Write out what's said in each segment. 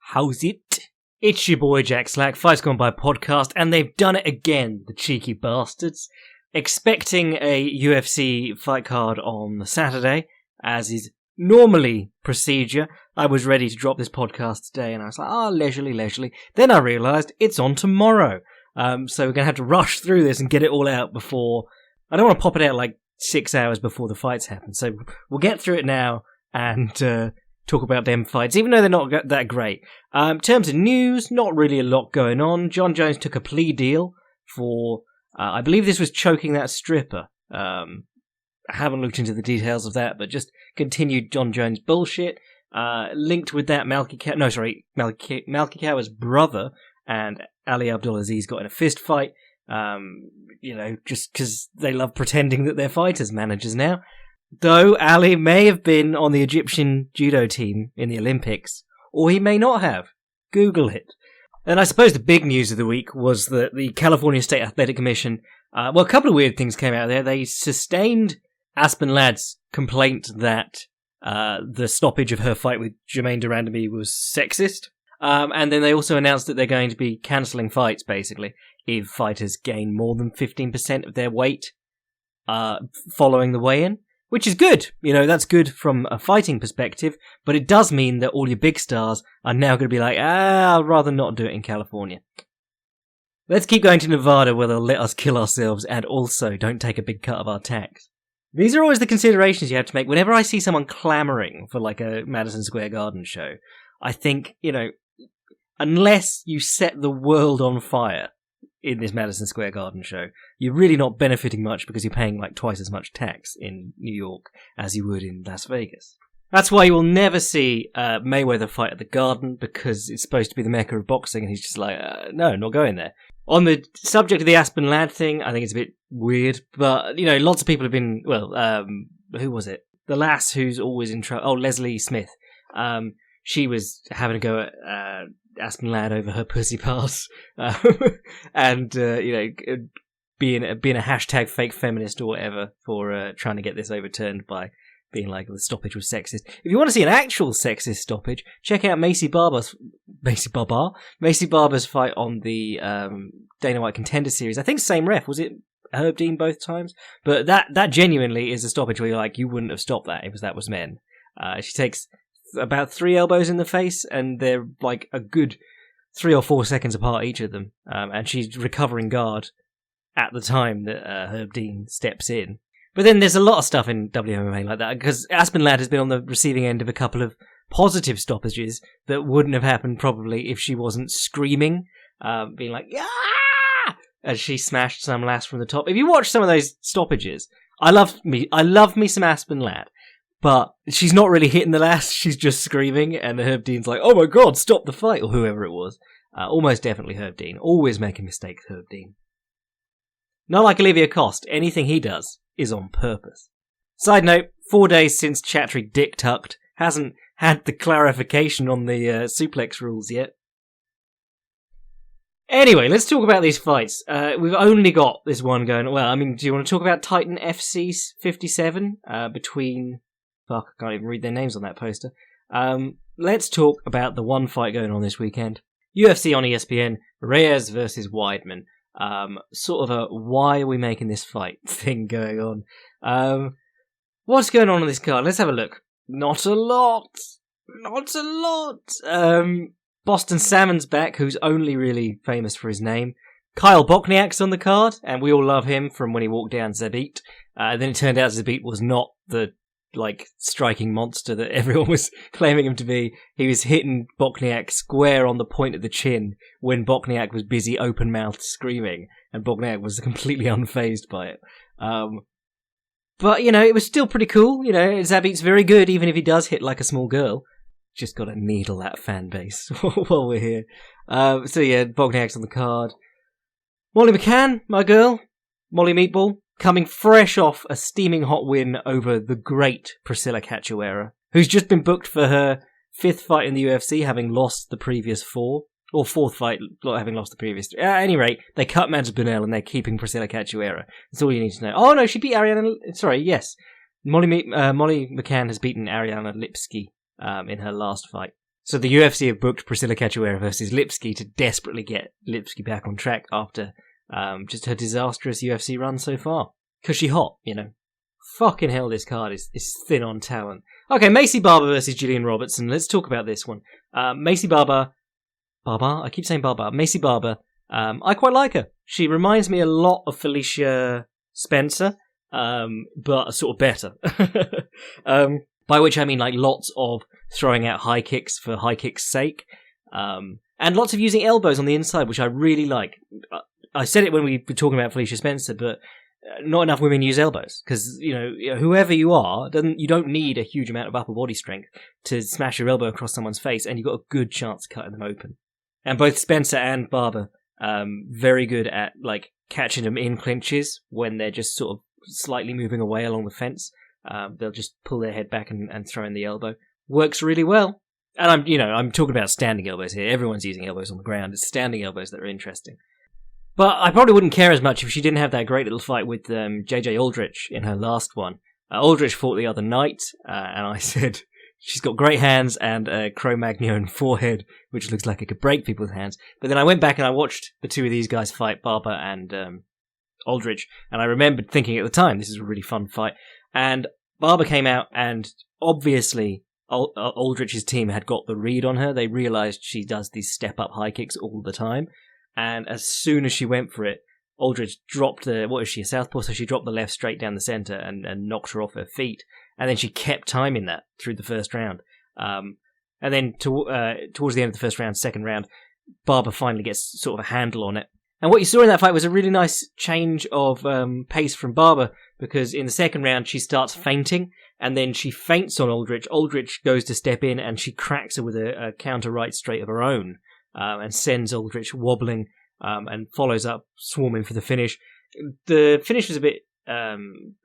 How's it? It's your boy Jack Slack, Fights Gone By podcast, and they've done it again, the cheeky bastards. Expecting a UFC fight card on Saturday, as is normally procedure. I was ready to drop this podcast today, and I was like, leisurely. Then I realised it's on tomorrow. So we're going to have to rush through this and get it all out before... I don't want to pop it out like 6 hours before the fights happen, so we'll get through it now and talk about them fights, even though they're not that great. In terms of news, not really a lot going on. John Jones took a plea deal for, I believe this was choking that stripper. I haven't looked into the details of that, but just continued John Jones bullshit. Linked with that, Malky Kawa's brother and Ali Abdulaziz got in a fist fight. Just because they love pretending that they're fighters managers now. Though Ali may have been on the Egyptian judo team in the Olympics, or he may not have. Google it. And I suppose the big news of the week was that the California State Athletic Commission, a couple of weird things came out there. They sustained Aspen Ladd's complaint that the stoppage of her fight with Jermaine Durandamy was sexist. And then they also announced that they're going to be cancelling fights, basically, if fighters gain more than 15% of their weight following the weigh-in. Which is good. That's good from a fighting perspective, but it does mean that all your big stars are now going to be like, I'd rather not do it in California. Let's keep going to Nevada where they'll let us kill ourselves and also don't take a big cut of our tax. These are always the considerations you have to make. Whenever I see someone clamouring for like a Madison Square Garden show, I think, unless you set the world on fire in this Madison Square Garden show, you're really not benefiting much because you're paying like twice as much tax in New York as you would in Las Vegas. That's why you will never see Mayweather fight at the Garden, because it's supposed to be the mecca of boxing, and he's just like, no, not going there. On the subject of the Aspen Ladd thing, I think it's a bit weird, but, lots of people have been, who was it? The lass who's always in trouble. Oh, Leslie Smith. She was having a go at Aspen Ladd over her pussy pass, and being a hashtag fake feminist or whatever for trying to get this overturned by being like the stoppage was sexist. If you want to see an actual sexist stoppage, check out Macy Barber's fight on the Dana White Contender Series. I think same ref, was it Herb Dean both times? But that genuinely is a stoppage where you're like, you wouldn't have stopped that if that was men. She takes about 3 elbows in the face, and they're like a good 3 or 4 seconds apart, each of them. And she's recovering guard at the time that Herb Dean steps in. But then there's a lot of stuff in WMMA like that, because Aspen Ladd has been on the receiving end of a couple of positive stoppages that wouldn't have happened probably if she wasn't screaming, being like, "Yeah!" as she smashed some lass from the top. If you watch some of those stoppages, I love me some Aspen Ladd. But she's not really hitting the lass, she's just screaming, and Herb Dean's like, oh my god, stop the fight, or whoever it was. Almost definitely Herb Dean. Always making mistakes, Herb Dean. Not like Olivia Cost, anything he does is on purpose. Side note, 4 days since Chattrick Dick Tucked, hasn't had the clarification on the suplex rules yet. Anyway, let's talk about these fights. We've only got this one going. Well, do you want to talk about Titan FC 57 between... Fuck, I can't even read their names on that poster. Let's talk about the one fight going on this weekend. UFC on ESPN, Reyes versus Weidman. Sort of a why are we making this fight thing going on. What's going on this card? Let's have a look. Not a lot. Boston Salmon's back, who's only really famous for his name. Kyle Bochniak's on the card, and we all love him from when he walked down Zabit. Then it turned out Zabit was not the striking monster that everyone was claiming him to be. He was hitting Bochniak square on the point of the chin when Bochniak was busy open-mouthed screaming, and Bochniak was completely unfazed by it. But, it was still pretty cool. Zabit's very good, even if he does hit like a small girl. Just gotta needle that fan base while we're here. Bochniak's on the card. Molly McCann, my girl, Molly Meatball, coming fresh off a steaming hot win over the great Priscilla Cachoeira, who's just been booked for her 5th fight in the UFC, having lost the previous 4, or 4th fight, having lost the previous 3. At any rate, they cut Mads Burnell and they're keeping Priscilla Cachoeira. That's all you need to know. Oh no, she beat Ariana... Sorry, yes. Molly McCann has beaten Ariana Lipski in her last fight. So the UFC have booked Priscilla Cachoeira versus Lipski to desperately get Lipski back on track after just her disastrous UFC run so far. Because she hot, Fucking hell, this card is thin on talent. Okay, Macy Barber versus Gillian Robertson. Let's talk about this one. Macy Barber... I keep saying Barber. Macy Barber. I quite like her. She reminds me a lot of Felicia Spencer, but sort of better. By which I mean like lots of throwing out high kicks for high kicks' sake, and lots of using elbows on the inside, which I really like. I said it when we were talking about Felicia Spencer, but not enough women use elbows because whoever you are, you don't need a huge amount of upper body strength to smash your elbow across someone's face, and you've got a good chance of cutting them open. And both Spencer and Barber, very good at like catching them in clinches when they're just sort of slightly moving away along the fence. They'll just pull their head back and throw in the elbow. Works really well. And I'm talking about standing elbows here. Everyone's using elbows on the ground. It's standing elbows that are interesting. But I probably wouldn't care as much if she didn't have that great little fight with JJ Aldrich in her last one. Aldrich fought the other night, and I said she's got great hands and a Cro-Magnon forehead, which looks like it could break people's hands. But then I went back and I watched the two of these guys fight, Barber and Aldrich, and I remembered thinking at the time, this is a really fun fight. And Barber came out, and obviously Aldrich's team had got the read on her. They realised she does these step-up high kicks all the time. And as soon as she went for it, Aldrich dropped a southpaw? So she dropped the left straight down the centre and knocked her off her feet. And then she kept timing that through the first round. And then towards the end of the first round, second round, Barber finally gets sort of a handle on it. And what you saw in that fight was a really nice change of pace from Barber, because in the second round she starts feinting, and then she feints on Aldrich. Aldrich goes to step in, and she cracks her with a counter right straight of her own, and sends Aldrich wobbling, and follows up, swarming for the finish. The finish was a bit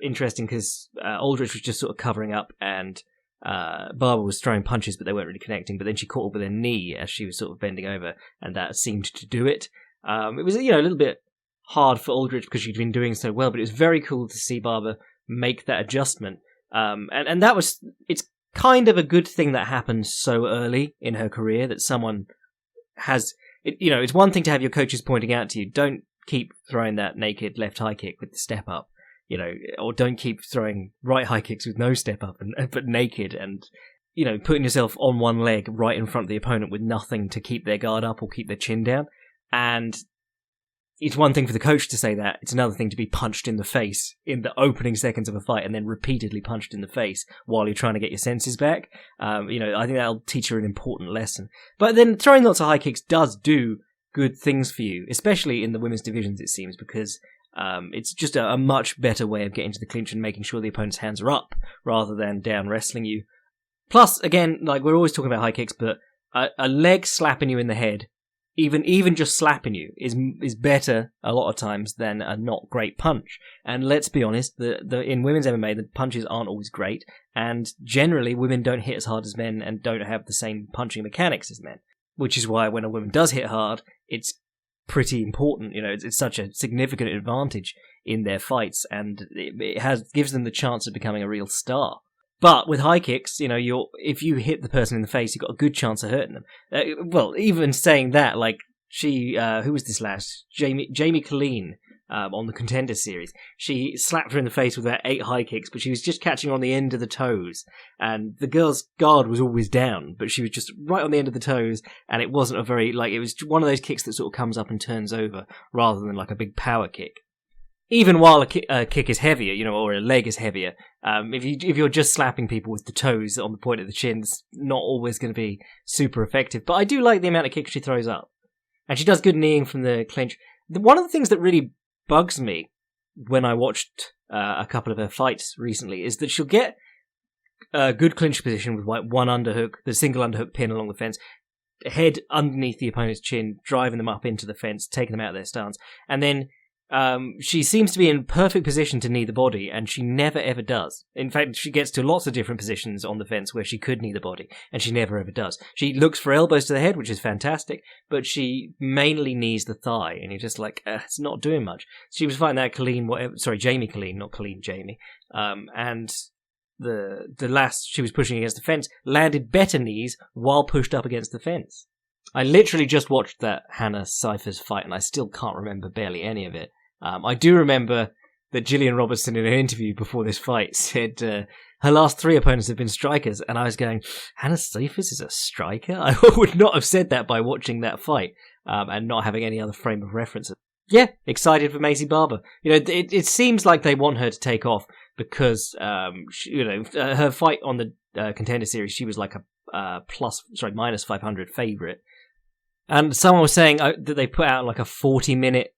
interesting because Aldrich was just sort of covering up, and Barber was throwing punches, but they weren't really connecting. But then she caught up with her knee as she was sort of bending over, and that seemed to do it. It was, a little bit hard for Aldrich because she'd been doing so well, but it was very cool to see Barber make that adjustment. And that was, it's kind of a good thing that happened so early in her career that someone has, it's one thing to have your coaches pointing out to you, don't keep throwing that naked left high kick with the step up, or don't keep throwing right high kicks with no step up but naked, and putting yourself on one leg right in front of the opponent with nothing to keep their guard up or keep their chin down. And it's one thing for the coach to say that, it's another thing to be punched in the face in the opening seconds of a fight and then repeatedly punched in the face while you're trying to get your senses back. I think that'll teach her an important lesson. But then throwing lots of high kicks does do good things for you, especially in the women's divisions, it seems, because it's just a much better way of getting to the clinch and making sure the opponent's hands are up rather than down wrestling you. Plus, again, like we're always talking about high kicks, but a leg slapping you in the head, even just slapping you, is better a lot of times than a not great punch. And let's be honest, in women's MMA, the punches aren't always great, and generally women don't hit as hard as men and don't have the same punching mechanics as men. Which is why when a woman does hit hard, it's pretty important. It's such a significant advantage in their fights, and it gives them the chance of becoming a real star. But with high kicks, if you hit the person in the face, you've got a good chance of hurting them. Well, even saying that, like who was this last? Jamie Colleen on the Contender Series. She slapped her in the face with about 8 high kicks, but she was just catching on the end of the toes. And the girl's guard was always down, but she was just right on the end of the toes, and it wasn't it was one of those kicks that sort of comes up and turns over, rather than like a big power kick. Even while a kick is heavier, or a leg is heavier, if you're just slapping people with the toes on the point of the chin, it's not always going to be super effective. But I do like the amount of kicks she throws up. And she does good kneeing from the clinch. One of the things that really bugs me when I watched a couple of her fights recently is that she'll get a good clinch position with like one underhook, the single underhook pin along the fence, head underneath the opponent's chin, driving them up into the fence, taking them out of their stance, and then she seems to be in perfect position to knee the body, and she never ever does. In fact, she gets to lots of different positions on the fence where she could knee the body, and she never ever does. She looks for elbows to the head, which is fantastic, but she mainly knees the thigh, and you're just like, it's not doing much. She was fighting that Jamie Colleen, not Colleen, Jamie. And the last she was pushing against the fence, landed better knees while pushed up against the fence. I literally just watched that Hannah Cyphers fight, and I still can't remember barely any of it. I do remember that Gillian Robertson, in an interview before this fight, said her last 3 opponents have been strikers, and I was going, Hannah Cyphers is a striker? I would not have said that by watching that fight, and not having any other frame of reference. Yeah, excited for Macy Barber. It seems like they want her to take off because, her fight on the Contender Series, she was like a minus 500 favourite. And someone was saying that they put out like a 40-minute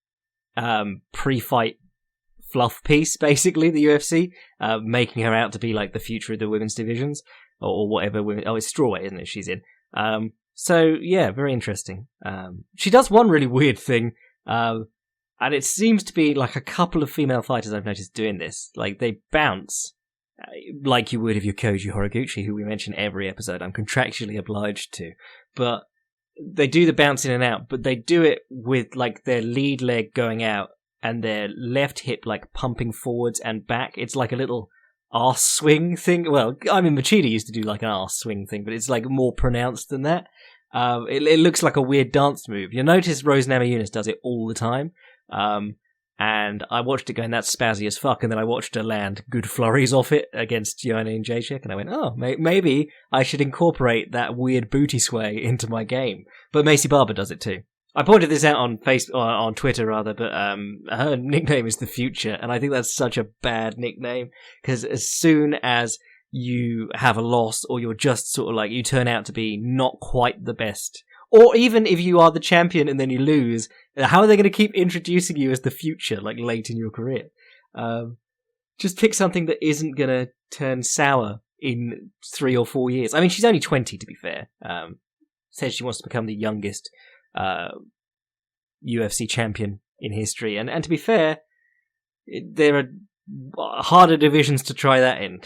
pre-fight fluff piece, basically, the UFC, making her out to be like the future of the women's divisions, or whatever. It's strawweight, isn't it, she's in? So, yeah, very interesting. She does one really weird thing, and it seems to be like a couple of female fighters I've noticed doing this. Like, they bounce, like you would if you're Koji Horiguchi, who we mention every episode. I'm contractually obliged to. But they do the bounce in and out, but they do it with, like, their lead leg going out and their left hip, like, pumping forwards and back. It's like a little arse swing thing. Well, I mean, Machida used to do, like, an arse swing thing, but it's, like, more pronounced than that. It looks like a weird dance move. You'll notice Rose Namajunas does it all the time. And I watched it going, that's spazzy as fuck, and then I watched her land good flurries off it against Joanna Jędrzejczyk, and I went, oh, maybe I should incorporate that weird booty sway into my game. But Macy Barber does it too. I pointed this out on on Twitter rather, but her nickname is The Future, and I think that's such a bad nickname, because as soon as you have a loss, or you're just sort of like, you turn out to be not quite the best, or even if you are the champion and then you lose, how are they going to keep introducing you as the future, like, late in your career? Just pick something that isn't going to turn sour in 3 or 4 years. I mean, she's only 20, to be fair. Says she wants to become the youngest UFC champion in history. And to be fair, there are harder divisions to try that in.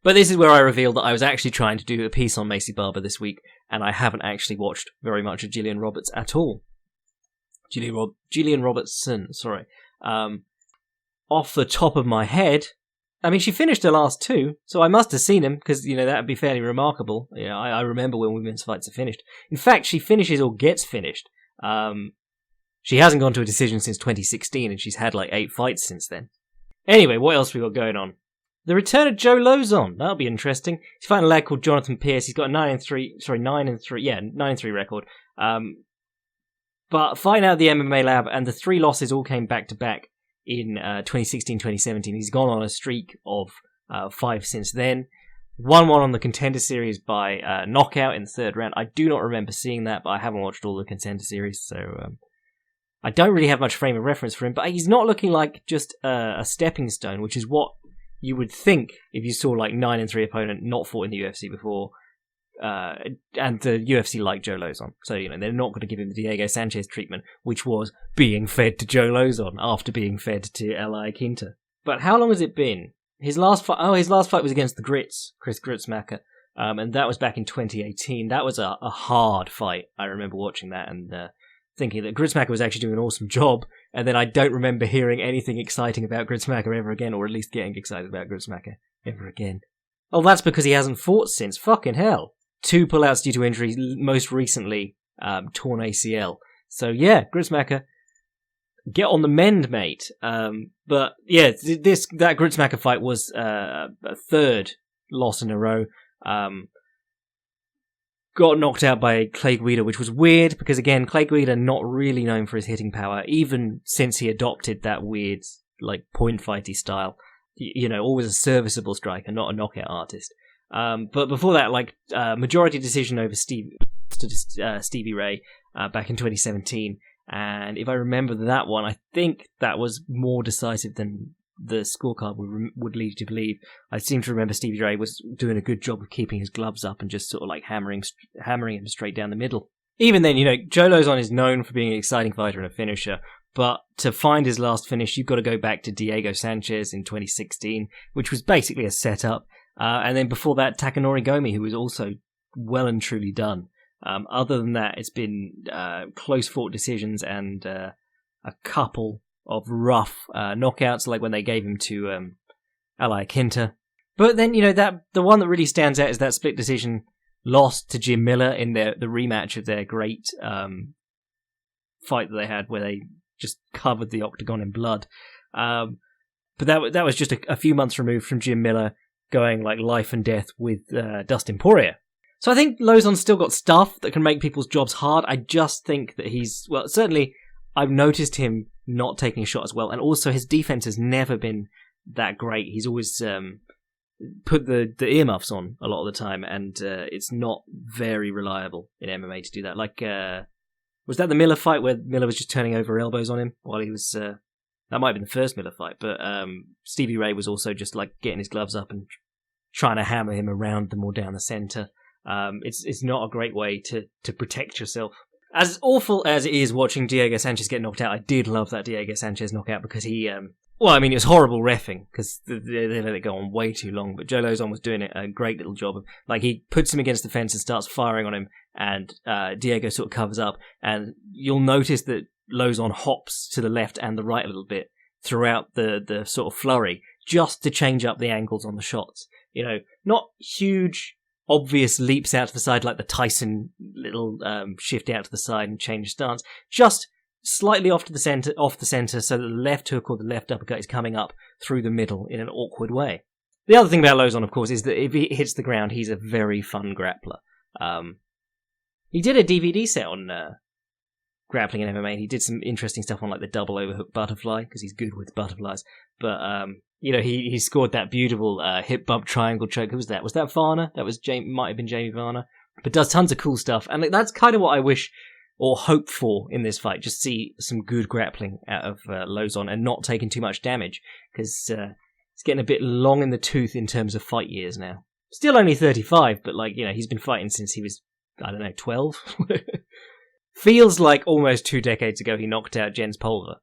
But this is where I revealed that I was actually trying to do a piece on Macy Barber this week, and I haven't actually watched very much of Gillian Roberts at all. Gillian Robertson, sorry. Off the top of my head, I mean, she finished her last 2, so I must have seen him, because, that would be fairly remarkable. I remember when women's fights are finished. In fact, she finishes or gets finished. She hasn't gone to a decision since 2016, and she's had like 8 fights since then. Anyway, what else we got going on? The return of Joe Lauzon. That'll be interesting. He's fighting a lad called Jonathan Pierce. He's got a 9-3 record. But fighting out of the MMA lab, and the 3 losses all came back to back in 2016, 2017. He's gone on a streak of 5 since then. 1-1 on the Contender Series by knockout in the 3rd round. I do not remember seeing that, but I haven't watched all the Contender Series, so I don't really have much frame of reference for him. But he's not looking like just a stepping stone, which is what you would think if you saw like 9-3 opponent not fought in the UFC before, and the UFC liked Joe Lauzon. So, they're not going to give him the Diego Sanchez treatment, which was being fed to Joe Lauzon after being fed to Ally Quinta. But how long has it been? His last fight was against the Grits, Chris Gruetzemacher, and that was back in 2018. That was a hard fight. I remember watching that and thinking that Gruetzemacher was actually doing an awesome job, and then I don't remember hearing anything exciting about Gruetzemacher ever again, or at least getting excited about Gruetzemacher ever again. Oh, that's because he hasn't fought since. Fucking hell. 2 pullouts due to injury, most recently torn ACL. So yeah, Gruetzemacher, get on the mend, mate. But yeah, that Gruetzemacher fight was a 3rd loss in a row. Got knocked out by Clay Guida, which was weird, because again, Clay Guida not really known for his hitting power, even since he adopted that weird, like, point fighty style. Always a serviceable striker, not a knockout artist. But before that, like, majority decision over Stevie Ray back in 2017. And if I remember that one, I think that was more decisive than the scorecard would lead you to believe. I seem to remember Stevie Ray was doing a good job of keeping his gloves up and just sort of like hammering him straight down the middle. Even then, Joe Lauzon is known for being an exciting fighter and a finisher, but to find his last finish, you've got to go back to Diego Sanchez in 2016, which was basically a setup. And then before that, Takanori Gomi, who was also well and truly done. Other than that, it's been close fought decisions and a couple of rough knockouts, like when they gave him to Ally Quinta. But then, that the one that really stands out is that split decision loss to Jim Miller in the rematch of their great fight that they had where they just covered the octagon in blood. But that was just a few months removed from Jim Miller going like life and death with Dustin Poirier. So I think Lauzon's still got stuff that can make people's jobs hard. I just think that certainly I've noticed him not taking a shot as well, and also his defense has never been that great. He's always put the earmuffs on a lot of the time, and it's not very reliable in MMA to do that. Like, was that the Miller fight where Miller was just turning over elbows on him while he was... that might have been the first Miller fight, but Stevie Ray was also just like getting his gloves up and trying to hammer him around them or down the centre. It's not a great way to protect yourself. As awful as it is watching Diego Sanchez get knocked out, I did love that Diego Sanchez knockout because he... it was horrible reffing because they let it go on way too long, but Joe Lauzon was doing a great little job. Like, he puts him against the fence and starts firing on him, and Diego sort of covers up, and you'll notice that Lauzon hops to the left and the right a little bit throughout the sort of flurry, just to change up the angles on the shots. Not huge, obvious leaps out to the side like the Tyson little shift out to the side and change stance. Just slightly off the center, so that the left hook or the left uppercut is coming up through the middle in an awkward way. The other thing about Lauzon, of course, is that if he hits the ground, he's a very fun grappler. He did a DVD set on grappling in MMA. He did some interesting stuff on like the double overhook butterfly because he's good with butterflies. But he scored that beautiful hip bump triangle choke. Who was that? Was that Varner? That was might have been Jamie Varner. But does tons of cool stuff, and that's kind of what I wish or hope for in this fight. Just see some good grappling out of Lauzon and not taking too much damage because it's getting a bit long in the tooth in terms of fight years now. Still only 35, but he's been fighting since he was 12. Feels like almost 2 decades ago he knocked out Jens Pulver.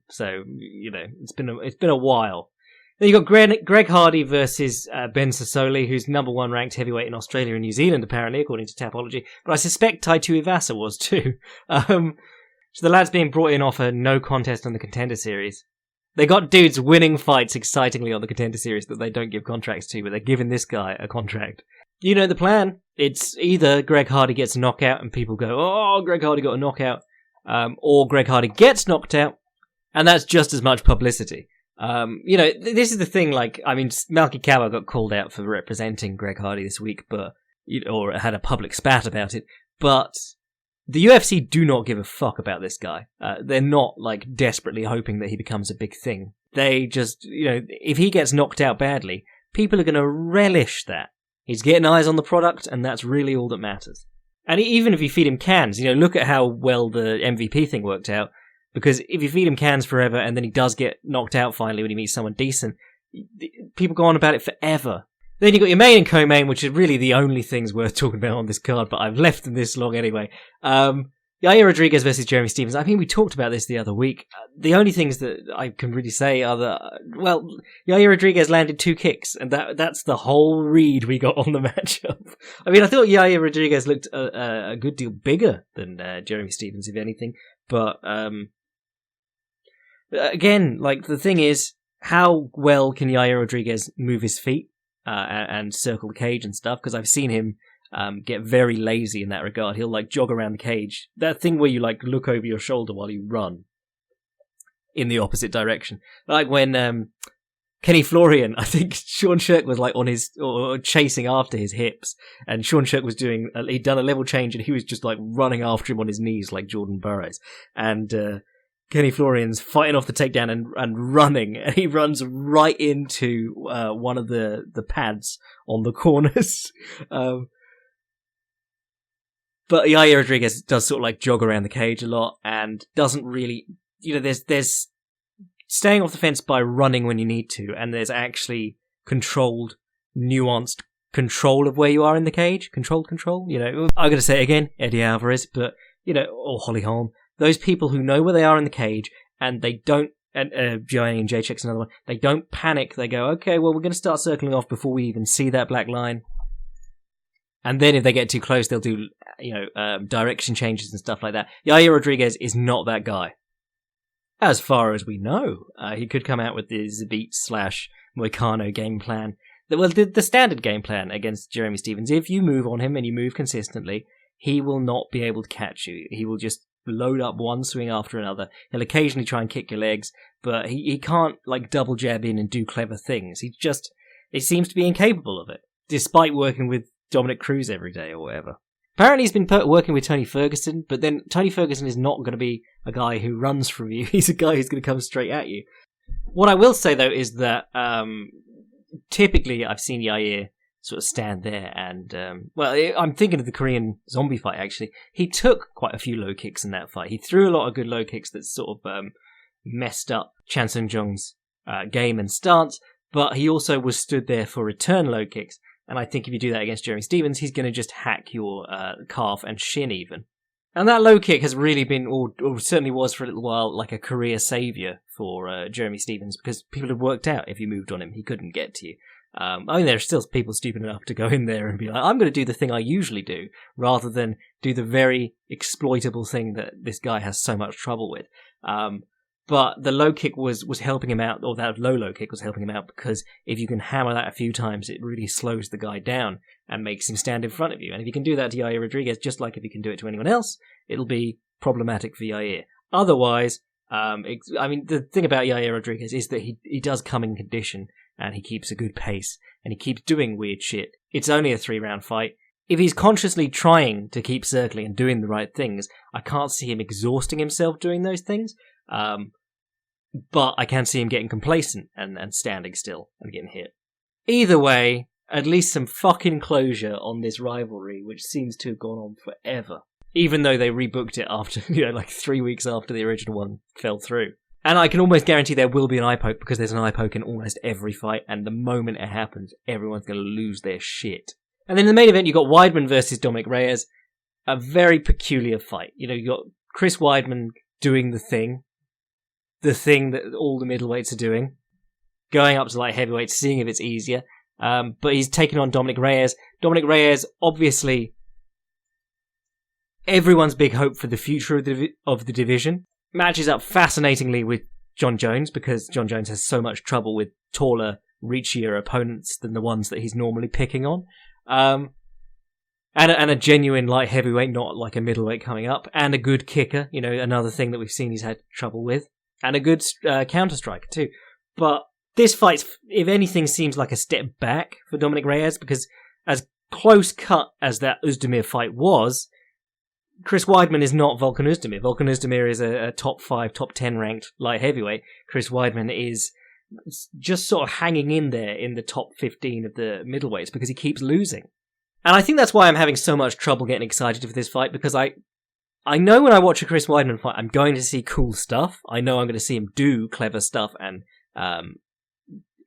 So it's been a while. Then you've got Greg Hardy versus Ben Sosoli, who's number 1 ranked heavyweight in Australia and New Zealand, apparently, according to Tapology. But I suspect Tai Tuivasa was too. So the lad's being brought in off a no contest on the Contender Series. They got dudes winning fights excitingly on the Contender Series that they don't give contracts to, but they're giving this guy a contract. You know the plan. It's either Greg Hardy gets a knockout and people go, oh, Greg Hardy got a knockout, or Greg Hardy gets knocked out, and that's just as much publicity. This is the thing, Malky Kawa got called out for representing Greg Hardy this week, or had a public spat about it, but the UFC do not give a fuck about this guy. They're not, desperately hoping that he becomes a big thing. They just, if he gets knocked out badly, people are going to relish that. He's getting eyes on the product, and that's really all that matters. And even if you feed him cans, look at how well the MVP thing worked out. Because if you feed him cans forever and then he does get knocked out finally when he meets someone decent, people go on about it forever. Then you've got your main and co-main, which are really the only things worth talking about on this card, but I've left them this long anyway. Yair Rodriguez versus Jeremy Stephens. I mean, we talked about this the other week. The only things that I can really say are that, Yair Rodriguez landed 2 kicks, and that's the whole read we got on the matchup. I mean, I thought Yair Rodriguez looked a good deal bigger than Jeremy Stephens, if anything, but... Again, the thing is, how well can Yair Rodriguez move his feet and circle the cage and stuff? Because I've seen him get very lazy in that regard. He'll jog around the cage. That thing where you look over your shoulder while you run in the opposite direction. Like when Kenny Florian, I think Sean Shirk was on his or chasing after his hips, and Sean Shirk was he'd done a level change and he was just running after him on his knees like Jordan Burroughs. And Kenny Florian's fighting off the takedown and running, and he runs right into one of the pads on the corners. But Yair Rodriguez does sort of jog around the cage a lot and doesn't really, there's staying off the fence by running when you need to, and there's actually controlled, nuanced control of where you are in the cage. Controlled control, I'm going to say it again, Eddie Alvarez, but, or Holly Holm. Those people who know where they are in the cage and they don't, and Joanne and Jacek's another one, they don't panic. They go, okay, well, we're going to start circling off before we even see that black line. And then if they get too close, they'll do, direction changes and stuff like that. Yair Rodriguez is not that guy. As far as we know, he could come out with the Zabit / Moicano game plan the standard game plan against Jeremy Stephens, if you move on him and you move consistently, he will not be able to catch you. He will just load up one swing after another. He'll occasionally try and kick your legs, but he can't like double jab in and do clever things. He seems to be incapable of it, despite working with Dominic Cruz every day or whatever. Apparently he's been working with Tony Ferguson, but then Tony Ferguson is not going to be a guy who runs from you. He's a guy who's going to come straight at you. What I will say, though, is that typically I've seen Yair sort of stand there and, I'm thinking of the Korean zombie fight, actually. He took quite a few low kicks in that fight. He threw a lot of good low kicks that sort of messed up Chan Sung-jung's game and stance, but he also was stood there for return low kicks. And I think if you do that against Jeremy Stephens, he's going to just hack your calf and shin even. And that low kick has really been, or certainly was for a little while, like a career saviour for Jeremy Stephens, because people had worked out if you moved on him, he couldn't get to you. I mean, there are still people stupid enough to go in there and be like, I'm going to do the thing I usually do, rather than do the very exploitable thing that this guy has so much trouble with. But the low kick was helping him out, or that low kick was helping him out, because if you can hammer that a few times, it really slows the guy down and makes him stand in front of you. And if you can do that to Yair Rodriguez, just like if you can do it to anyone else, it'll be problematic for Yair. Otherwise, the thing about Yair Rodriguez is that he does come in condition, and he keeps a good pace, and he keeps doing weird shit. It's only a 3-round fight. If he's consciously trying to keep circling and doing the right things, I can't see him exhausting himself doing those things. But I can see him getting complacent and standing still and getting hit. Either way, at least some fucking closure on this rivalry, which seems to have gone on forever. Even though they rebooked it after, 3 weeks after the original one fell through. And I can almost guarantee there will be an eye poke, because there's an eye poke in almost every fight, and the moment it happens, everyone's going to lose their shit. And then in the main event, you got Weidman versus Dominic Reyes. A very peculiar fight. You got Chris Weidman doing the thing that all the middleweights are doing, going up to light heavyweight, seeing if it's easier. But he's taking on Dominic Reyes. Dominic Reyes, obviously, everyone's big hope for the future of the division. Matches up fascinatingly with John Jones, because John Jones has so much trouble with taller, reachier opponents than the ones that he's normally picking on. And a genuine light heavyweight, not like a middleweight coming up, and a good kicker, another thing that we've seen he's had trouble with. And a good counter-striker too. But this fight, if anything, seems like a step back for Dominic Reyes, because as close cut as that Özdemir fight was, Chris Weidman is not Volkan Özdemir. Volkan Özdemir is a top 5, top 10 ranked light heavyweight. Chris Weidman is just sort of hanging in there in the top 15 of the middleweights, because he keeps losing. And I think that's why I'm having so much trouble getting excited for this fight, because I know when I watch a Chris Weidman fight, I'm going to see cool stuff. I know I'm going to see him do clever stuff and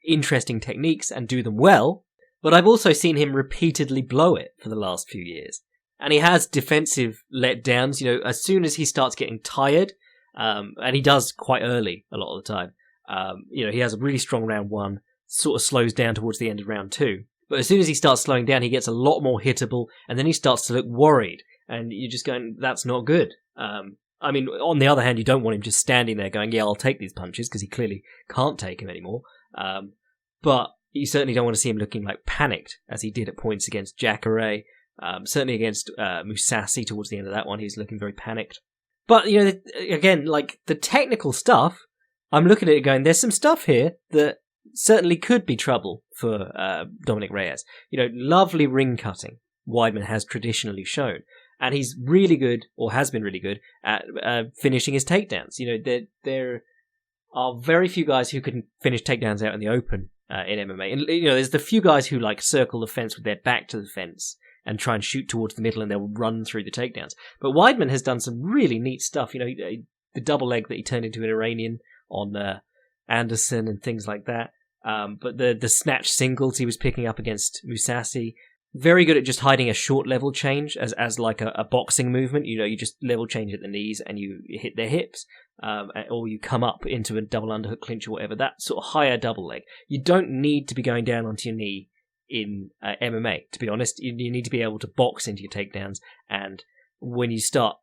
interesting techniques and do them well. But I've also seen him repeatedly blow it for the last few years. And he has defensive letdowns, as soon as he starts getting tired, and he does quite early a lot of the time. He has a really strong round 1, sort of slows down towards the end of round 2. But as soon as he starts slowing down, he gets a lot more hittable, and then he starts to look worried. And you're just going, that's not good. On the other hand, you don't want him just standing there going, yeah, I'll take these punches, because he clearly can't take him anymore. But you certainly don't want to see him looking like panicked, as he did at points against Jacare. Certainly against Mousasi towards the end of that one, he was looking very panicked. But, again, like, the technical stuff, I'm looking at it going, there's some stuff here that certainly could be trouble for Dominic Reyes. Lovely ring cutting, Weidman has traditionally shown. And he's really good, or has been really good, at finishing his takedowns. There are very few guys who can finish takedowns out in the open in MMA. And, there's the few guys who, circle the fence with their back to the fence and try and shoot towards the middle, and they'll run through the takedowns. But Weidman has done some really neat stuff. The double leg that he turned into an Iranian on Anderson and things like that. But the snatch singles he was picking up against Mousasi, very good at just hiding a short level change as like a boxing movement. You just level change at the knees and you hit their hips, or you come up into a double underhook clinch or whatever. That sort of higher double leg. You don't need to be going down onto your knee in MMA, to be honest. You need to be able to box into your takedowns, and when you start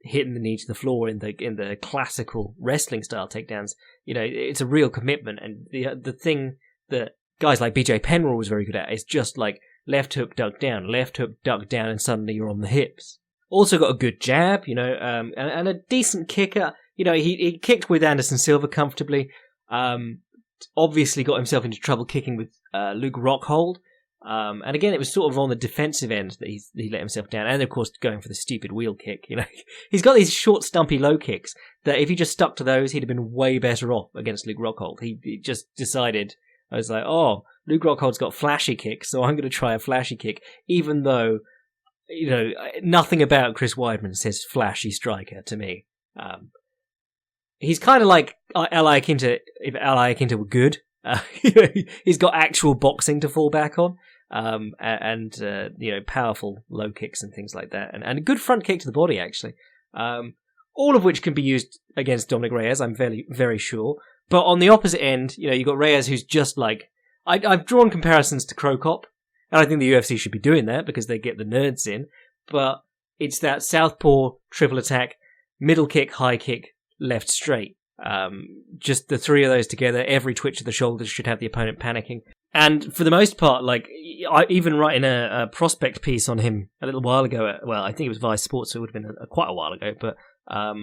hitting the knee to the floor in the classical wrestling style takedowns, it's a real commitment. And the thing that guys like BJ Penn was very good at. It's just like left hook, duck down, and suddenly you're on the hips. Also got a good jab, and a decent kicker. He kicked with Anderson Silva comfortably. Obviously got himself into trouble kicking with Luke Rockhold. And again, it was sort of on the defensive end that he let himself down. And of course, going for the stupid wheel kick. He's got these short, stumpy low kicks that if he just stuck to those, he'd have been way better off against Luke Rockhold. He just decided, I was like, oh, Luke Rockhold's got flashy kicks, so I'm going to try a flashy kick, even though, nothing about Chris Weidman says flashy striker to me. He's kind of like Ally Akinta if Ally Akinta were good. He's got actual boxing to fall back on, and powerful low kicks and things like that, and a good front kick to the body, actually. All of which can be used against Dominic Reyes, I'm very, very sure. But on the opposite end, you've got Reyes, who's just like... I've drawn comparisons to Crow Cop, and I think the UFC should be doing that because they get the nerds in, but it's that southpaw, triple attack, middle kick, high kick, left straight. Just the three of those together, every twitch of the shoulders should have the opponent panicking. And for the most part, I even writing a prospect piece on him a little while ago. I think it was Vice Sports, so it would have been quite a while ago. But, I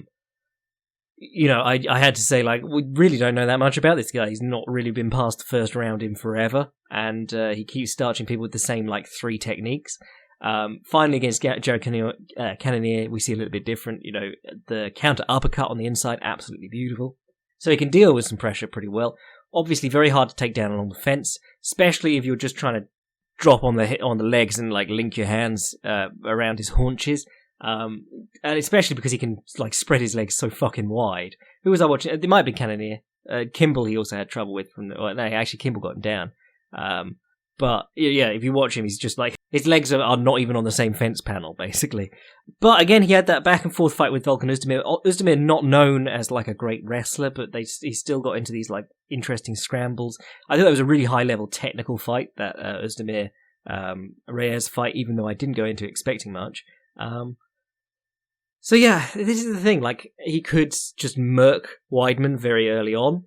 had to say, we really don't know that much about this guy. He's not really been past the first round in forever. And he keeps starching people with the same, three techniques. Finally, against Jared Cannonier, we see a little bit different. The counter uppercut on the inside, absolutely beautiful. So he can deal with some pressure pretty well. Obviously, very hard to take down along the fence, especially if you're just trying to drop on the legs and link your hands around his haunches. And especially because he can spread his legs so fucking wide. Who was I watching? It might have been Cannonier. Kimball, he also had trouble with. Actually, Kimball got him down. But yeah, if you watch him, he's just his legs are not even on the same fence panel, basically. But again, he had that back and forth fight with Volkan Oezdemir. Oezdemir not known as a great wrestler, but he still got into these interesting scrambles. I thought that was a really high level technical fight, that Oezdemir Reyes fight, even though I didn't go into expecting much. So yeah, this is the thing. He could just murk Weidman very early on.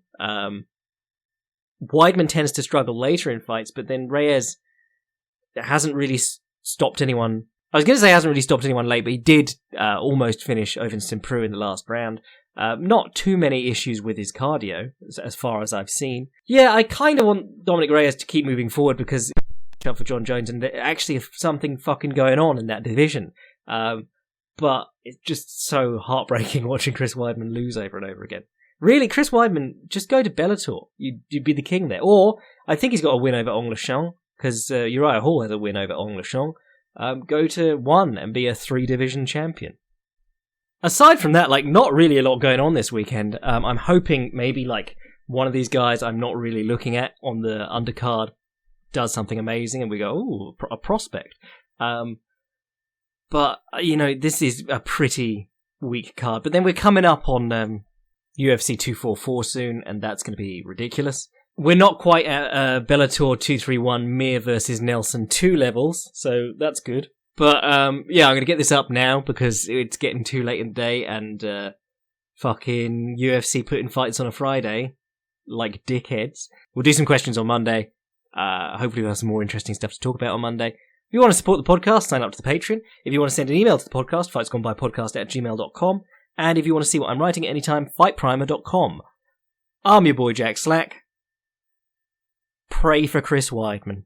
Weidman tends to struggle later in fights, but then Reyes hasn't really stopped anyone. I was going to say hasn't really stopped anyone late, but he did almost finish Ovin Simprou in the last round. Not too many issues with his cardio, as far as I've seen. Yeah, I kind of want Dominic Reyes to keep moving forward because up for John Jones, and there's actually something fucking going on in that division. But it's just so heartbreaking watching Chris Weidman lose over and over again. Really, Chris Weidman, just go to Bellator. You'd be the king there. Or, I think he's got a win over Ong Lachon, because Uriah Hall has a win over Ong Lachon. Go to 1 and be a 3-division champion. Aside from that, not really a lot going on this weekend. I'm hoping maybe, one of these guys I'm not really looking at on the undercard does something amazing, and we go, ooh, a prospect. But, this is a pretty weak card. But then we're coming up on UFC 244 soon, and that's going to be ridiculous. We're not quite at Bellator 231 Mir versus Nelson 2 levels, so that's good. But, I'm going to get this up now because it's getting too late in the day, and fucking UFC putting fights on a Friday, like dickheads. We'll do some questions on Monday. Hopefully we'll have some more interesting stuff to talk about on Monday. If you want to support the podcast, sign up to the Patreon. If you want to send an email to the podcast, fightsgonebypodcast@gmail.com. And if you want to see what I'm writing at any time, fightprimer.com. I'm your boy Jack Slack. Pray for Chris Weidman.